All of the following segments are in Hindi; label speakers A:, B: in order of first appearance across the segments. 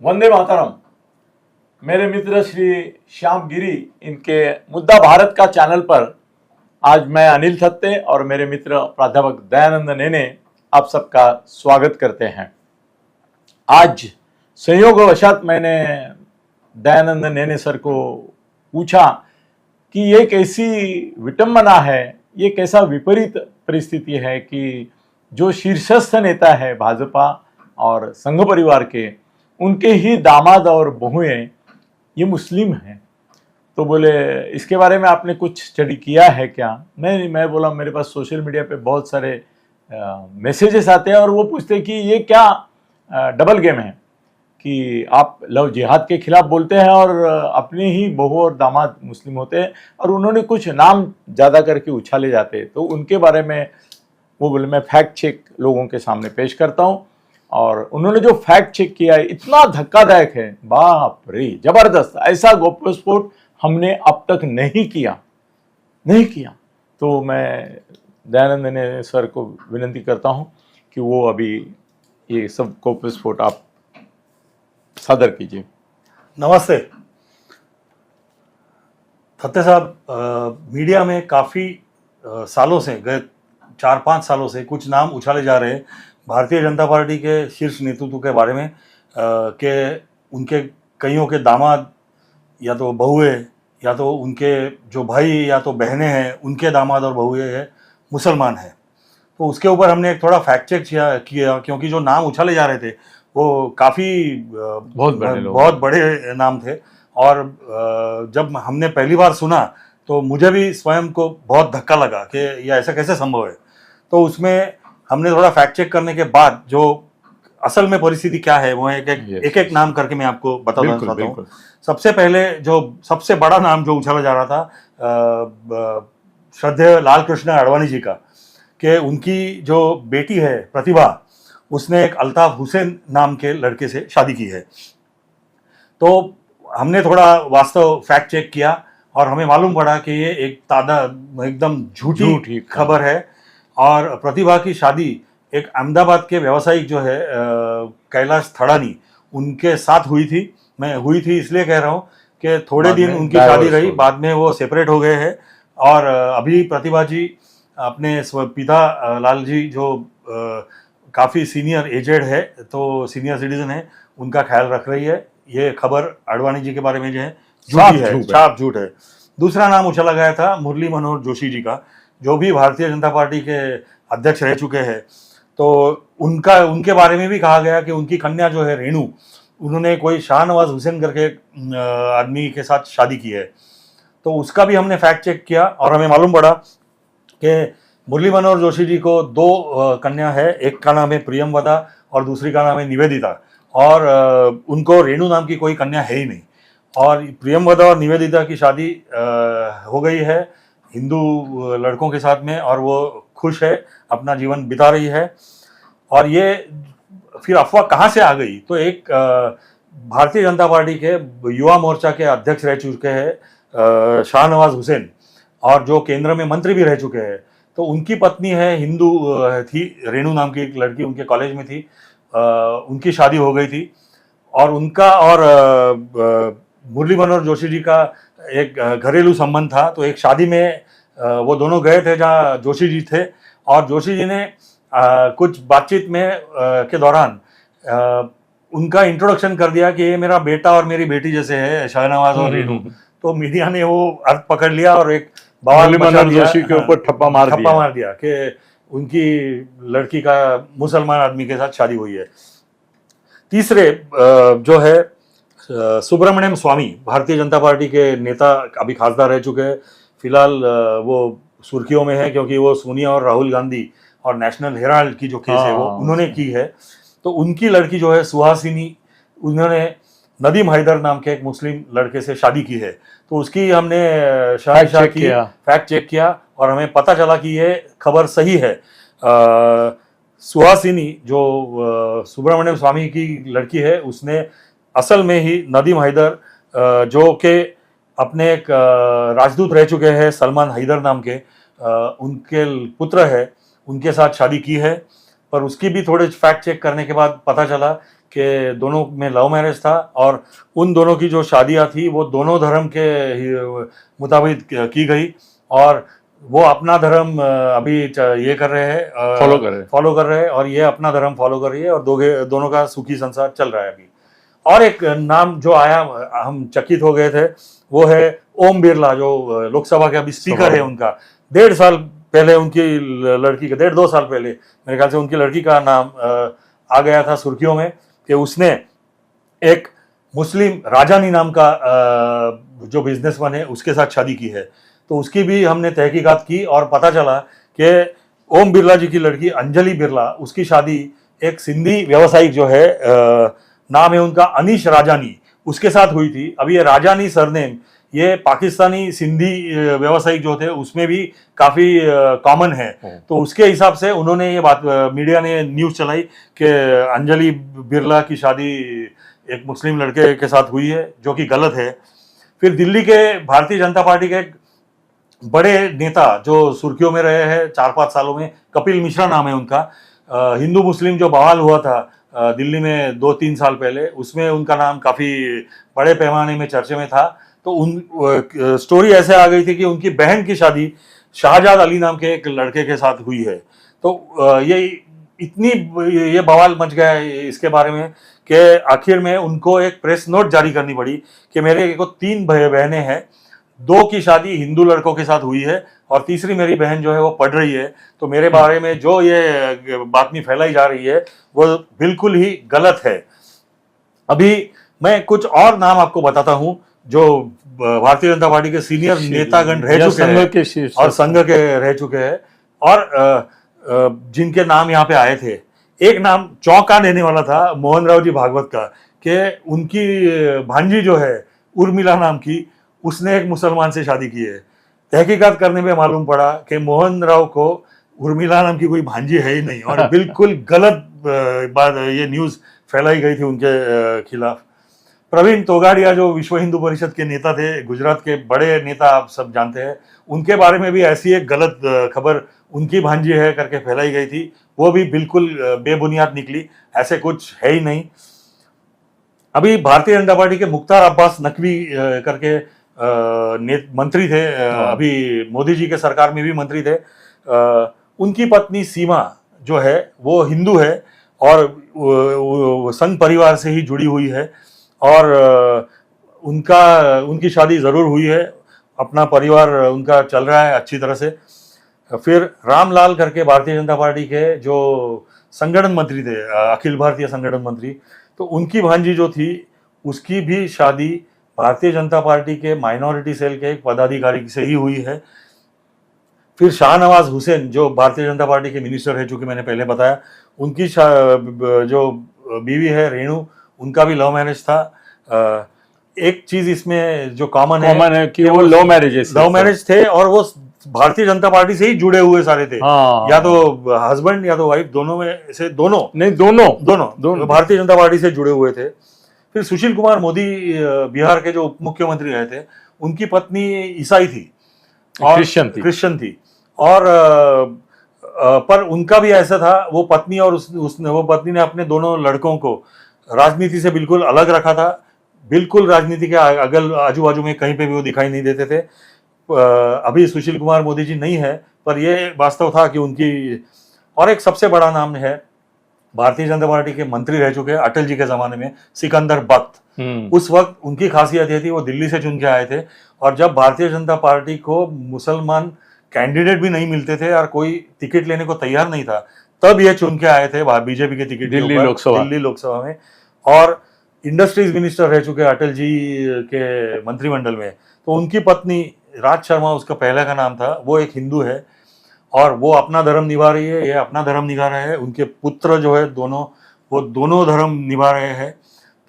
A: वंदे मातरम। मेरे मित्र श्री श्याम गिरी इनके मुद्दा भारत का चैनल पर आज मैं अनिल थत्ते और मेरे मित्र प्राध्यापक दयानंद नेने आप सबका स्वागत करते हैं। आज संयोगवशात मैंने दयानंद नेने सर को पूछा कि ये कैसी विटंबना है, ये कैसा विपरीत परिस्थिति है कि जो शीर्षस्थ नेता है भाजपा और संघ परिवार के, उनके ही दामाद और बहुएं ये मुस्लिम हैं। तो बोले इसके बारे में आपने कुछ स्टडी किया है क्या? मैं बोला मेरे पास सोशल मीडिया पे बहुत सारे मैसेजेस आते हैं और वो पूछते हैं कि ये क्या डबल गेम है कि आप लव जिहाद के खिलाफ बोलते हैं और अपने ही बहू और दामाद मुस्लिम होते हैं और उन्होंने कुछ नाम ज़्यादा करके उछाले जाते हैं। तो उनके बारे में वो बोले मैं फैक्ट चेक लोगों के सामने पेश करता हूँ। और उन्होंने जो फैक्ट चेक किया है इतना धक्कादायक है, बाप रे, जबरदस्त। ऐसा गौप्यस्फोट हमने अब तक नहीं किया। तो मैं दयानंद ने सर को विनती करता हूं कि वो अभी ये सब गौप्यस्फोट आप सादर कीजिए।
B: नमस्ते थत्ते साहब, मीडिया में काफ़ी सालों से, गए 4-5 सालों से कुछ नाम उछाले जा रहे हैं भारतीय जनता पार्टी के शीर्ष नेतृत्व के बारे में कि उनके कईयों के दामाद या तो बहुए या तो उनके जो भाई या तो बहनें हैं उनके दामाद और बहुए हैं मुसलमान हैं। तो उसके ऊपर हमने एक थोड़ा फैक्ट चेक किया क्योंकि जो नाम उछाले जा रहे थे वो काफ़ी बहुत बड़े नाम थे। और जब हमने पहली बार सुना तो मुझे भी स्वयं को बहुत धक्का लगा कि यह ऐसा कैसे संभव है। तो उसमें हमने थोड़ा फैक्ट चेक करने के बाद जो असल में परिस्थिति क्या है वो एक नाम करके मैं आपको बताना चाहता हूँ। सबसे पहले जो सबसे बड़ा नाम जो उछाला जा रहा था श्रद्धेय लाल कृष्ण आडवाणी जी का, कि उनकी जो बेटी है प्रतिभा, उसने एक अल्ताफ हुसैन नाम के लड़के से शादी की है। तो हमने थोड़ा वास्तव फैक्ट चेक किया और हमें मालूम पड़ा कि ये एकदम झूठी खबर है। और प्रतिभा की शादी एक अहमदाबाद के व्यवसायिक जो है कैलाश थड़ानी, उनके साथ हुई थी। मैं हुई थी इसलिए कह रहा हूँ कि थोड़े दिन उनकी शादी रही, बाद में वो सेपरेट हो गए हैं। और अभी प्रतिभा जी अपने पिता लाल जी जो काफ़ी सीनियर एजेड है, तो सीनियर सिटीजन है, उनका ख्याल रख रही है। ये खबर आडवाणी जी के बारे में जो है साफ झूठ है। दूसरा नाम उछाला गया था मुरली मनोहर जोशी जी का, जो भी भारतीय जनता पार्टी के अध्यक्ष रह चुके हैं। तो उनके बारे में भी कहा गया कि उनकी कन्या जो है रेणु, उन्होंने कोई शाहनवाज हुसैन करके आदमी के साथ शादी की है। तो उसका भी हमने फैक्ट चेक किया और हमें मालूम पड़ा कि मुरली मनोहर जोशी जी को 2 कन्या है, एक का नाम है प्रियमवदा और दूसरी का नाम है निवेदिता। और उनको रेणु नाम की कोई कन्या है ही नहीं। और प्रियमवदा और निवेदिता की शादी हो गई है हिंदू लड़कों के साथ में और वो खुश है, अपना जीवन बिता रही है। और ये फिर अफवाह कहाँ से आ गई? तो एक भारतीय जनता पार्टी के युवा मोर्चा के अध्यक्ष रह चुके हैं शाहनवाज हुसैन, और जो केंद्र में मंत्री भी रह चुके हैं। तो उनकी पत्नी है, हिंदू थी, रेणु नाम की एक लड़की उनके कॉलेज में थी, उनकी शादी हो गई थी। और उनका और मुरली मनोहर जोशी जी का एक घरेलू संबंध था। तो एक शादी में वो दोनों गए थे जहाँ जोशी जी थे, और जोशी जी ने कुछ बातचीत में के दौरान उनका इंट्रोडक्शन कर दिया कि ये मेरा बेटा और मेरी बेटी जैसे है, शाहनवाज और रेणु। तो मीडिया ने वो अर्थ पकड़ लिया और एक
A: मुरली मनोहर जोशी के ऊपर ठप्पा मार
B: दिया कि उनकी लड़की का मुसलमान आदमी के साथ शादी हुई है। तीसरे जो है सुब्रमण्यम स्वामी, भारतीय जनता पार्टी के नेता, अभी खासदार रह चुके हैं। फिलहाल वो सुर्खियों में है क्योंकि वो सोनिया और राहुल गांधी और नेशनल हेराल्ड की जो केस है वो उन्होंने की है। तो उनकी लड़की जो है सुहासिनी, उन्होंने नदीम हैदर नाम के एक मुस्लिम लड़के से शादी की है। तो उसकी हमने फैक्ट चेक किया और हमें पता चला कि ये खबर सही है। सुहासिनी जो सुब्रमण्यम स्वामी की लड़की है, उसने असल में ही नदीम हैदर जो के अपने एक राजदूत रह चुके हैं सलमान हैदर नाम के, उनके पुत्र है, उनके साथ शादी की है। पर उसकी भी थोड़े फैक्ट चेक करने के बाद पता चला कि दोनों में लव मैरिज था और उन दोनों की जो शादियां थी वो दोनों धर्म के मुताबिक की गई और वो अपना धर्म अभी ये कर रहे हैं, फॉलो कर रहे हैं और ये अपना धर्म फॉलो कर रही है और दोनों का सुखी संसार चल रहा है अभी। और एक नाम जो आया, हम चकित हो गए थे, वो है ओम बिरला, जो लोकसभा के अभी स्पीकर है। उनका 1.5 साल पहले उनकी लड़की का 1.5-2 साल पहले मेरे ख्याल से उनकी लड़की का नाम आ गया था सुर्खियों में कि उसने एक मुस्लिम राजानी नाम का जो बिजनेसमैन है उसके साथ शादी की है। तो उसकी भी हमने तहकीकात की और पता चला कि ओम बिरला जी की लड़की अंजलि बिरला, उसकी शादी एक सिंधी व्यवसायिक जो है, नाम है उनका अनीश राजानी, उसके साथ हुई थी। अब ये राजानी सरनेम ये पाकिस्तानी सिंधी व्यवसायिक जो थे उसमें भी काफी कॉमन है। तो उसके हिसाब से उन्होंने ये बात, मीडिया ने न्यूज चलाई कि अंजलि बिरला की शादी एक मुस्लिम लड़के के साथ हुई है, जो कि गलत है। फिर दिल्ली के भारतीय जनता पार्टी के बड़े नेता जो सुर्खियों में रहे हैं 4-5 सालों में, कपिल मिश्रा नाम है उनका, हिंदू मुस्लिम जो बवाल हुआ था दिल्ली में 2-3 साल पहले, उसमें उनका नाम काफी बड़े पैमाने में चर्चे में था। तो उन स्टोरी ऐसे आ गई थी कि उनकी बहन की शादी शाहजाद अली नाम के एक लड़के के साथ हुई है। तो ये इतनी ये बवाल मच गया है इसके बारे में कि आखिर में उनको एक प्रेस नोट जारी करनी पड़ी कि मेरे को 3 बहनें हैं, 2 की शादी हिंदू लड़कों के साथ हुई है और तीसरी मेरी बहन जो है वो पढ़ रही है। तो मेरे बारे में जो ये बातमी फैलाई जा रही है वो बिल्कुल ही गलत है। अभी मैं कुछ और नाम आपको बताता हूं जो भारतीय जनता पार्टी के सीनियर नेतागण रह चुके हैं और संघ के रह चुके हैं और जिनके नाम यहाँ पे आए थे। एक नाम चौंका देने वाला था, मोहन राव जी भागवत का, कि उनकी भांजी जो है उर्मिला नाम की, उसने एक मुसलमान से शादी की है। तहकीकात करने में मालूम पड़ा कि मोहन राव को उर्मिला नाम की कोई भांजी है ही नहीं और बिल्कुल गलत बात ये न्यूज फैलाई गई थी उनके खिलाफ। प्रवीण तोगाड़िया जो विश्व हिंदू परिषद के नेता थे, गुजरात के बड़े नेता, आप सब जानते हैं, उनके बारे में भी ऐसी एक गलत खबर उनकी भांजी है करके फैलाई गई थी, वो भी बिल्कुल बेबुनियाद निकली, ऐसे कुछ है ही नहीं। अभी भारतीय जनता पार्टी के मुख्तार अब्बास नकवी करके मंत्री थे, अभी मोदी जी के सरकार में भी मंत्री थे। उनकी पत्नी सीमा जो है वो हिंदू है और संघ परिवार से ही जुड़ी हुई है और उनकी शादी जरूर हुई है, अपना परिवार उनका चल रहा है अच्छी तरह से। फिर रामलाल करके भारतीय जनता पार्टी के जो संगठन मंत्री थे, अखिल भारतीय संगठन मंत्री, तो उनकी भांजी जो थी उसकी भी शादी भारतीय जनता पार्टी के माइनॉरिटी सेल के एक पदाधिकारी से ही हुई है। फिर शाहनवाज हुसैन जो भारतीय जनता पार्टी के मिनिस्टर है, जो कि मैंने पहले बताया, उनकी जो बीवी है रेणु, उनका भी लव मैरिज था। एक चीज इसमें जो कॉमन है
A: कि वो लव मैरिज
B: थे और वो भारतीय जनता पार्टी से ही जुड़े हुए सारे थे। या तो हस्बैंड या तो वाइफ, दोनों में से दोनों भारतीय जनता पार्टी से जुड़े हुए थे। फिर सुशील कुमार मोदी बिहार के जो उप मुख्यमंत्री रहे थे, उनकी पत्नी ईसाई थी और क्रिश्चियन थी और पर उनका भी ऐसा था, वो पत्नी और वो पत्नी ने अपने दोनों लड़कों को राजनीति से बिल्कुल अलग रखा था, बिल्कुल राजनीति के अगल आजू बाजू में कहीं पे भी वो दिखाई नहीं देते थे। अभी सुशील कुमार मोदी जी नहीं है, पर यह वास्तव था कि उनकी। और एक सबसे बड़ा नाम है, भारतीय जनता पार्टी के मंत्री रह चुके अटल जी के जमाने में, सिकंदर बख्त। उस वक्त उनकी खासियत ये थी, वो दिल्ली से चुन के आए थे और जब भारतीय जनता पार्टी को मुसलमान कैंडिडेट भी नहीं मिलते थे और कोई टिकट लेने को तैयार नहीं था, तब ये चुन के आए थे बीजेपी के टिकट
A: दिल्ली
B: लोकसभा में। और इंडस्ट्रीज मिनिस्टर रह चुके अटल जी के मंत्रिमंडल में। तो उनकी पत्नी राज शर्मा, उसका पहले का नाम था, वो एक हिंदू है और वो अपना धर्म निभा रही है, ये अपना धर्म निभा रहे हैं। उनके पुत्र जो है वो दोनों धर्म निभा रहे हैं।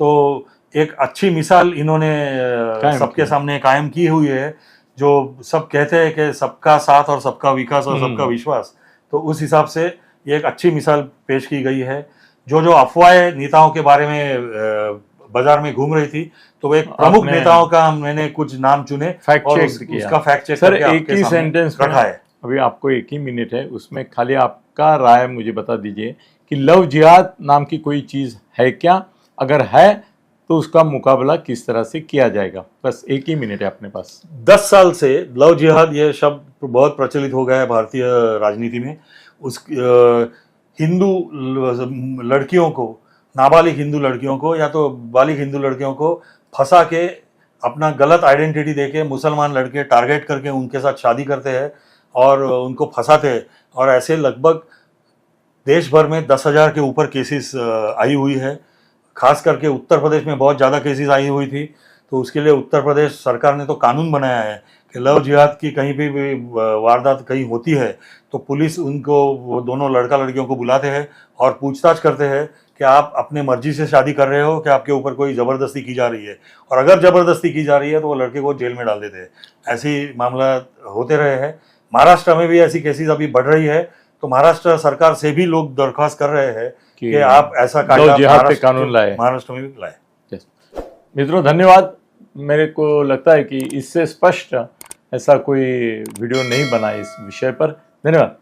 B: तो एक अच्छी मिसाल इन्होंने सबके सामने कायम की हुई है, जो सब कहते हैं कि सबका साथ और सबका विकास और सबका विश्वास। तो उस हिसाब से ये एक अच्छी मिसाल पेश की गई है। जो अफवाहें नेताओं के बारे में बाजार में घूम रही थी, तो एक प्रमुख नेताओं का मैंने कुछ नाम चुने और उसका फैक्ट चेक
A: सर एक ही सेंटेंस
B: रखा है।
A: अभी आपको 1 ही मिनट है, उसमें खाली आपका राय मुझे बता दीजिए कि लव जिहाद नाम की कोई चीज़ है क्या, अगर है तो उसका मुकाबला किस तरह से किया जाएगा। बस 1 ही मिनट है अपने पास।
B: 10 साल से लव जिहाद ये शब्द बहुत प्रचलित हो गया है भारतीय राजनीति में। उस हिंदू लड़कियों को, नाबालिग हिंदू लड़कियों को या तो बालिग हिंदू लड़कियों को फंसा के अपना गलत आइडेंटिटी देके मुसलमान लड़के टारगेट करके उनके साथ शादी करते हैं और उनको फंसाते हैं। और ऐसे लगभग देश भर में 10,000 के ऊपर केसेस आई हुई है। खास करके उत्तर प्रदेश में बहुत ज़्यादा केसेस आई हुई थी। तो उसके लिए उत्तर प्रदेश सरकार ने तो कानून बनाया है कि लव जिहाद की कहीं भी वारदात कहीं होती है तो पुलिस उनको, वो दोनों लड़का लड़कियों को बुलाते हैं और पूछताछ करते हैं कि आप अपने मर्जी से शादी कर रहे हो कि आपके ऊपर कोई ज़बरदस्ती की जा रही है। और अगर ज़बरदस्ती की जा रही है तो वो लड़के को जेल में डाल देते हैं। ऐसे मामला होते रहे हैं। महाराष्ट्र में भी ऐसी केसेस अभी बढ़ रही है। तो महाराष्ट्र सरकार से भी लोग दरख्वास्त कर रहे हैं कि आप ऐसा
A: लव जिहाद पे कानून लाए,
B: महाराष्ट्र में भी लाए।
A: मित्रों धन्यवाद। मेरे को लगता है कि इससे स्पष्ट ऐसा कोई वीडियो नहीं बना इस विषय पर। धन्यवाद।